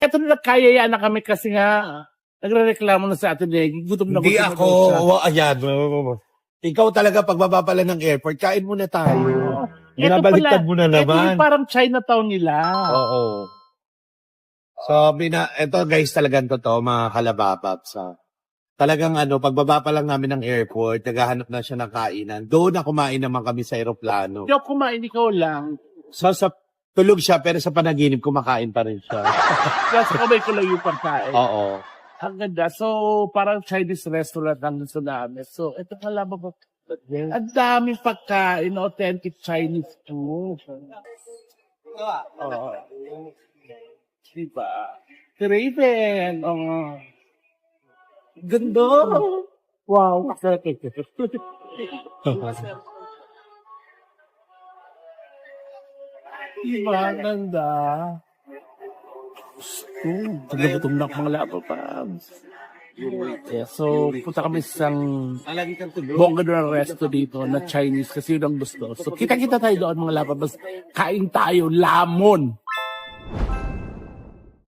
Eto na nagkayaya na kami kasi nga, nagre-reklamo na sa atin eh. Gutom na Hindi gutom na ako, daw siya. ayan. Ikaw talaga pagbaba pala ng airport, kain muna tayo. Eto Binabaliktad pala, mo na Eto naman. yung parang Chinatown nila. Oo. So, ito guys, talagang totoo, mga kalababab. Talagang pagbaba pa lang namin ng airport, naghahanap na siya ng kainan. Doon na kumain naman kami sa aeroplano. Hindi ako kumain, ikaw lang. So, tulog siya, pero sa panaginip, kumakain pa rin siya. Kasi kamay ko lang yung pagkain. Oo. Ang ganda. So, parang Chinese restaurant ang gusto namin. So, ito pala ba? Ang daming pagkain, authentic Chinese food. Oo. Diba? Raven. Oh. Ganda. Wow. Diba? Ganda. Gutom na akong mga lapapabs. Yeah, so, punta kami sa isang bongga na resto dito na Chinese kasi yun ang gusto. So, kita-kita tayo doon mga lapapabs. Kain tayo, lamon!